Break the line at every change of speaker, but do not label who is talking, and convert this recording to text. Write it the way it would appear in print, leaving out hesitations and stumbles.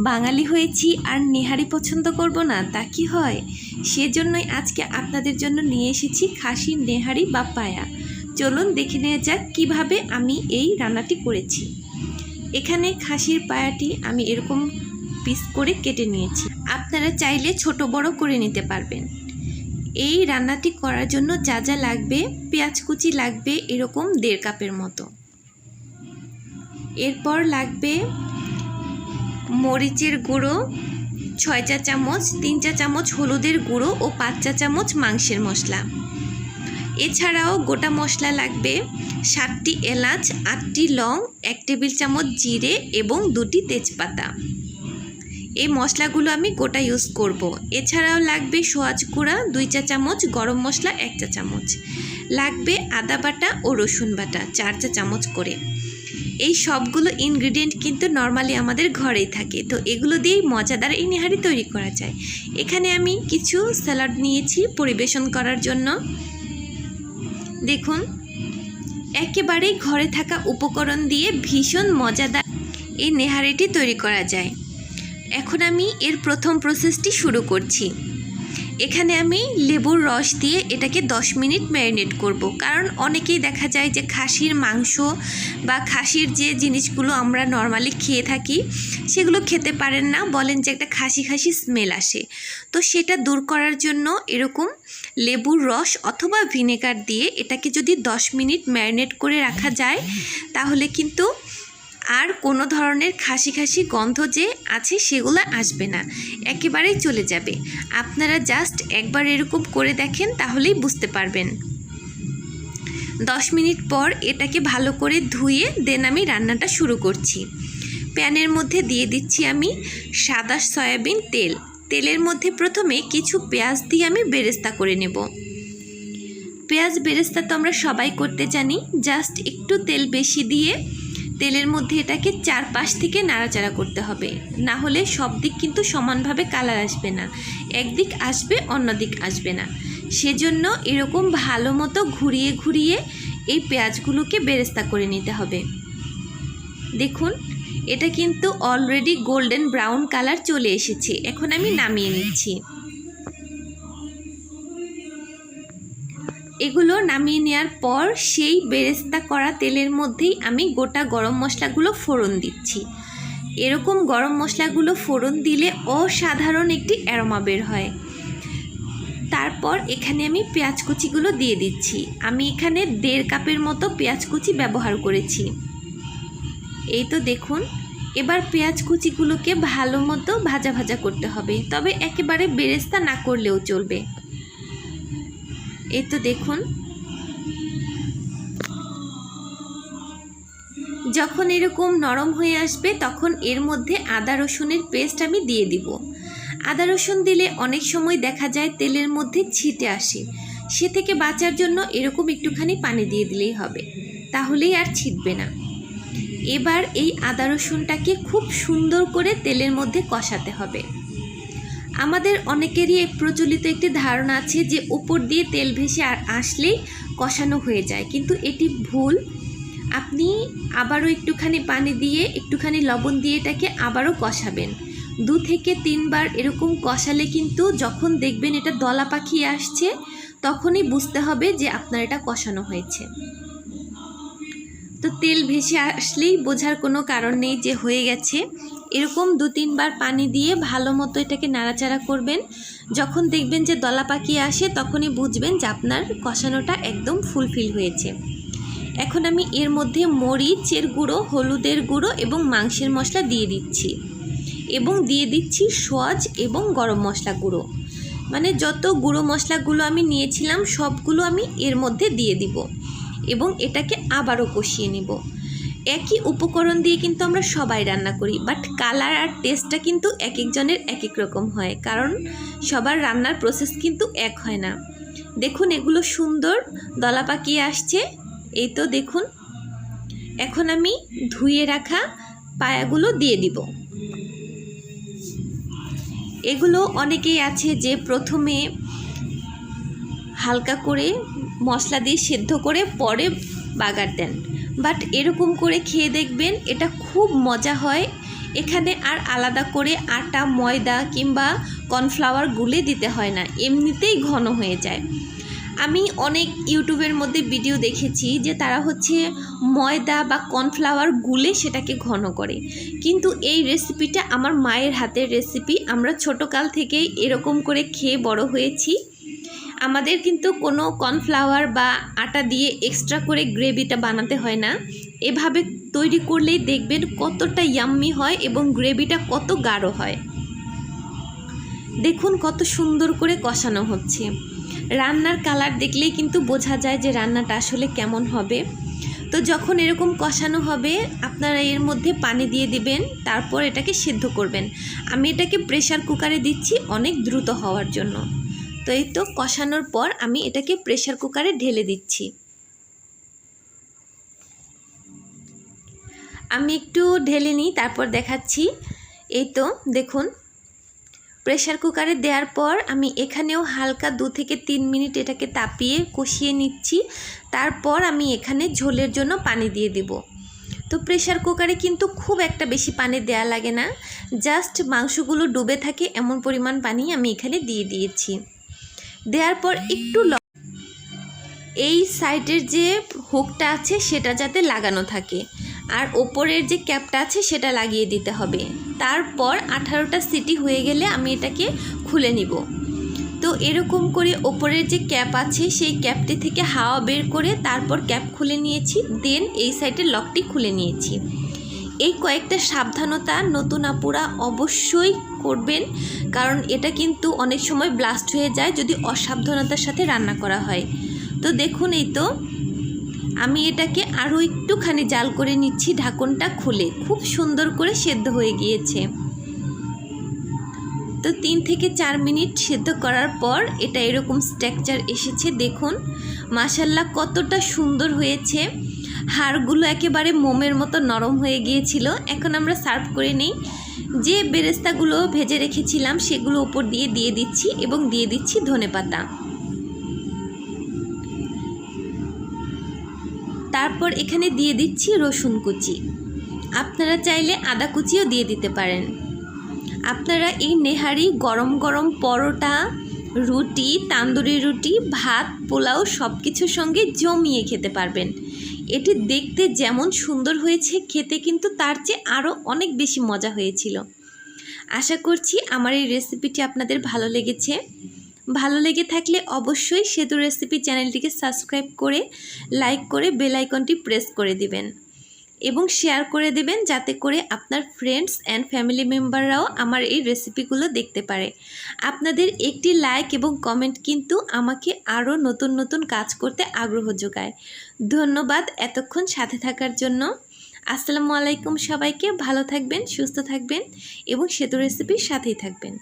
বাঙালি হয়েছি আর নেহারি পছন্দ করব না তা কি হয়? সেজন্যই আজকে আপনাদের জন্য নিয়ে এসেছি খাসির নেহারি বা পায়া। চলুন দেখে নেওয়া যাক কীভাবে আমি এই রান্নাটি করেছি। এখানে খাসির পায়াটি আমি এরকম পিস করে কেটে নিয়েছি। আপনারা চাইলে ছোট বড় করে নিতে পারবেন। এই রান্নাটি করার জন্য যা যা লাগবে, পেঁয়াজ কুচি লাগবে এরকম 1.5 কাপের মতো। এরপর লাগবে মরিচের গুঁড়ো 6 চা চামচ, 3 চা চামচ হলুদের গুঁড়ো ও 5 চা চামচ মাংসের মশলা। এছাড়াও গোটা মশলা লাগবে 7টি এলাচ, 8টি লং, 1 টেবিল চামচ জিরে এবং 2টি তেজপাতা। এই মশলাগুলো আমি গোটা ইউজ করব। এছাড়াও লাগবে সোয়াজ গুঁড়া 2 চা চামচ, গরম মশলা 1 চা চামচ, লাগবে আদা বাটা ও রসুন বাটা 4 চা চামচ করে। এই সবগুলো ইনগ্রিডিয়েন্ট কিন্তু নর্মালি আমাদের ঘরেই থাকে, তো এগুলো দিয়েই মজাদার এই নেহারি তৈরি করা যায়। এখানে আমি কিছু স্যালাড নিয়েছি পরিবেশন করার জন্য। দেখুন, একেবারেই ঘরে থাকা উপকরণ দিয়ে ভীষণ মজাদার এই নেহারিটি তৈরি করা যায়। এখন আমি এর প্রথম প্রসেসটি শুরু করছি। এখানে আমি লেবুর রস দিয়ে এটাকে 10 মিনিট ম্যারিনেট করব, কারণ অনেকেই দেখা যায় যে খাসির মাংস বা খাসির যে জিনিসগুলো আমরা নর্মালি খেয়ে থাকি সেগুলো খেতে পারেন না, বলেন যে একটা খাসি খাসি স্মেল আসে। তো সেটা দূর করার জন্য এরকম লেবুর রস অথবা ভিনেগার দিয়ে এটাকে যদি 10 মিনিট ম্যারিনেট করে রাখা যায় তাহলে কিন্তু আর কোনো ধরনের খাসি খাসি গন্ধ যে আছে সেগুলো আসবে না, একেবারেই চলে যাবে। আপনারা জাস্ট একবার এরকম করে দেখেন তাহলেই বুঝতে পারবেন। 10 মিনিট পর এটাকে ভালো করে ধুয়ে দেন আমি রান্নাটা শুরু করছি। প্যানের মধ্যে দিয়ে দিচ্ছি আমি সাদা সয়াবিন তেল। তেলের মধ্যে প্রথমে কিছু পেঁয়াজ দিয়ে আমি বেরেস্তা করে নেব। পেঁয়াজ বেরেস্তা তো আমরা সবাই করতে জানি। জাস্ট একটু তেল বেশি দিয়ে তেলের মধ্যে এটাকে চারপাশ থেকে নাড়াচাড়া করতে হবে, না হলে সব দিক কিন্তু সমানভাবে কালার আসবে না, একদিক আসবে অন্য দিক আসবে না। সেজন্য এরকম ভালো মতো ঘুরিয়ে ঘুরিয়ে এই পেঁয়াজগুলোকে বেরেস্তা করে নিতে হবে। দেখুন, এটা কিন্তু অলরেডি গোল্ডেন ব্রাউন কালার চলে এসেছে। এখন আমি নামিয়ে নিচ্ছি। এগুলো নামিয়ে নেওয়ার পর সেই বেরেস্তা করা তেলের মধ্যেই আমি গোটা গরম মশলাগুলো ফোড়ন দিচ্ছি। এরকম গরম মশলাগুলো ফোড়ন দিলে অসাধারণ একটি অ্যারোমা বের হয়। তারপর এখানে আমি পেঁয়াজ কুচিগুলো দিয়ে দিচ্ছি। আমি এখানে 1.5 কাপের মতো পেঁয়াজ কুচি ব্যবহার করেছি। এই তো দেখুন, এবার পেঁয়াজ কুচিগুলোকে ভালো মতো ভাজা ভাজা করতে হবে, তবে একেবারে বেরেস্তা না করলেও চলবে। এই তো দেখুন, যখন এরকম নরম হয়ে আসবে তখন এর মধ্যে আদা রসুনের পেস্ট আমি দিয়ে দিব। আদা রসুন দিলে অনেক সময় দেখা যায় তেলের মধ্যে ছিটে আসে, সে থেকে বাঁচার জন্য এরকম একটুখানি পানি দিয়ে দিলেই হবে, তাহলেই আর ছিটবে না। এবার এই আদা রসুনটাকে খুব সুন্দর করে তেলের মধ্যে কষাতে হবে। আমাদের অনেকেরই প্রচলিত একটি ধারণা আছে যে উপর দিয়ে তেল ভেসে আসলেই কষানো হয়ে যায়, কিন্তু এটি ভুল। আপনি আবারও একটুখানি পানি দিয়ে একটুখানি লবণ দিয়ে এটাকে আবারও কষাবেন। 2 থেকে 3 বার এরকম কষালে কিন্তু যখন দেখবেন এটা দলা পাকিয়ে আসছে তখনই বুঝতে হবে যে আপনার এটা কষানো হয়েছে। তো তেল ভেসে আসলেই বোঝার কোনো কারণ নেই যে হয়ে গেছে। এরকম 2-3 বার পানি দিয়ে ভালো মতো এটাকে নাড়াচাড়া করবেন। যখন দেখবেন যে দলা পাকিয়ে আসে তখনই বুঝবেন যে আপনার কষানোটা একদম ফুলফিল হয়েছে। এখন আমি এর মধ্যে মরিচের গুঁড়ো, হলুদের গুঁড়ো এবং মাংসের মশলা দিয়ে দিচ্ছি, এবং দিয়ে দিচ্ছি সোয়াজ এবং গরম মশলা গুঁড়ো। মানে যত গুঁড়ো মশলাগুলো আমি নিয়েছিলাম সবগুলো আমি এর মধ্যে দিয়ে দিব এবং এটাকে আবারও কষিয়ে নেব। একই উপকরণ দিয়ে কিন্তু আমরা সবাই রান্না করি, বাট কালার আর টেস্টটা কিন্তু এক একজনের এক এক রকম হয়, কারণ সবার রান্নার প্রসেস কিন্তু এক হয় না। দেখুন, এগুলো সুন্দর দলা পাকিয়ে আসছে। এই তো দেখুন, এখন আমি ধুয়ে রাখা পায়াগুলো দিয়ে দিব। এগুলো অনেকেই আছে যে প্রথমে হালকা করে মশলা দিয়ে সেদ্ধ করে পরে বাগার দেন, বাট এরকম করে খেয়ে দেখবেন এটা খুব মজা হয় এখানে আর আলাদা করে আটা, ময়দা কিংবা কর্নফ্লাওয়ার গুলে দিতে হয় না, এমনিতেই ঘন হয়ে যায়। আমি অনেক ইউটিউবের মধ্যে ভিডিও দেখেছি যে তারা হচ্ছে ময়দা বা কর্নফ্লাওয়ার গুলে সেটাকে ঘন করে, কিন্তু এই রেসিপিটা আমার মায়ের হাতের রেসিপি। আমরা ছোটোকাল থেকেই এরকম করে খেয়ে বড় হয়েছি। আমাদের কিন্তু কোনো কর্নফ্লাওয়ার বা আটা দিয়ে এক্সট্রা করে গ্রেভিটা বানাতে হয় না। এভাবে তৈরি করলেই দেখবেন কতটা ইয়াম্মি হয় এবং গ্রেভিটা কত গাঢ় হয়। দেখুন কত সুন্দর করে কষানো হচ্ছে। রান্নার কালার দেখলেই কিন্তু বোঝা যায় যে রান্নাটা আসলে কেমন হবে। তো যখন এরকম কষানো হবে আপনারা এর মধ্যে পানি দিয়ে দিবেন, তারপর এটাকে সিদ্ধ করবেন। আমি এটাকে প্রেসার কুকারে দিচ্ছি অনেক দ্রুত হওয়ার জন্য। তো এই তো কষানোর পর আমি এটাকে প্রেসার কুকারে ঢেলে দিচ্ছি। আমি একটু ঢেলে নিই, তারপর দেখাচ্ছি। এই তো দেখুন প্রেসার কুকারে দেওয়ার পর আমি এখানেও হালকা 2 থেকে 3 মিনিট এটাকে তাপিয়ে কষিয়ে নিচ্ছি। তারপর আমি এখানে ঝোলের জন্য পানি দিয়ে দিব। তো প্রেসার কুকারে কিন্তু খুব একটা বেশি পানি দেয়া লাগে না, জাস্ট মাংসগুলো ডুবে থাকে এমন পরিমাণ পানি আমি এখানে দিয়ে দিয়েছি। দেওয়ার পর একটু এই সাইডের যে হুকটা আছে সেটা যাতে লাগানো থাকে, আর ওপরের যে ক্যাপটা আছে সেটা লাগিয়ে দিতে হবে। তারপর 18টা সিটি হয়ে গেলে আমি এটাকে খুলে নিব। তো এরকম করে ওপরের যে ক্যাপ আছে সেই ক্যাপটি থেকে হাওয়া বের করে তারপর ক্যাপ খুলে নিয়েছি, দেন এই সাইডের লকটি খুলে নিয়েছি। এই কয়েকটা সাবধানতা নতুন আপুরা অবশ্যই করবেন, কারণ এটা কিন্তু অনেক সময় ব্লাস্ট হয়ে যায় যদি অসাবধানতার সাথে রান্না করা হয়। তো দেখুন এই তো আমি এটাকে আরও একটুখানি জাল করে নিচ্ছি ঢাকনটা খুলে। খুব সুন্দর করে সেদ্ধ হয়ে গিয়েছে। তো 3 থেকে 4 মিনিট সেদ্ধ করার পর এটা এরকম স্ট্রাকচার এসেছে। দেখুন মাশাআল্লাহ কতটা সুন্দর হয়েছে। হাড়গুলো একেবারে মোমের মতো নরম হয়ে গিয়েছিল। এখন আমরা সার্ভ করে নিই। যে বেরেস্তাগুলো ভেজে রেখেছিলাম সেগুলো উপর দিয়ে দিচ্ছি এবং দিয়ে দিচ্ছি ধনেপাতা। তারপর এখানে দিয়ে দিচ্ছি রসুন কুচি। আপনারা চাইলে আদা কুচিও দিয়ে দিতে পারেন। আপনারা এই নেহারি গরম গরম পরোটা, রুটি, তান্দুরি রুটি, ভাত, পোলাও সব কিছুর সঙ্গে জমিয়ে খেতে পারবেন। এটি দেখতে যেমন সুন্দর হয়েছে, খেতে কিন্তু তার চেয়ে আরও অনেক বেশি মজা হয়েছিল। আশা করছি আমার এই রেসিপিটি আপনাদের ভালো লেগেছে। ভালো লেগে থাকলে অবশ্যই সেতু রেসিপি চ্যানেলটিকে সাবস্ক্রাইব করে লাইক করে বেল আইকনটি প্রেস করে দিবেন এবং শেয়ার করে দেবেন, যাতে করে আপনার ফ্রেন্ডস অ্যান্ড ফ্যামিলি মেম্বাররাও আমার এই রেসিপিগুলো দেখতে পারে। আপনাদের একটি লাইক এবং কমেন্ট কিন্তু আমাকে আরও নতুন নতুন কাজ করতে আগ্রহ যোগায়। ধন্যবাদ এতক্ষণ সাথে থাকার জন্য। আসসালামু আলাইকুম সবাইকে। ভালো থাকবেন, সুস্থ থাকবেন এবং সেতু রেসিপির সাথেই থাকবেন।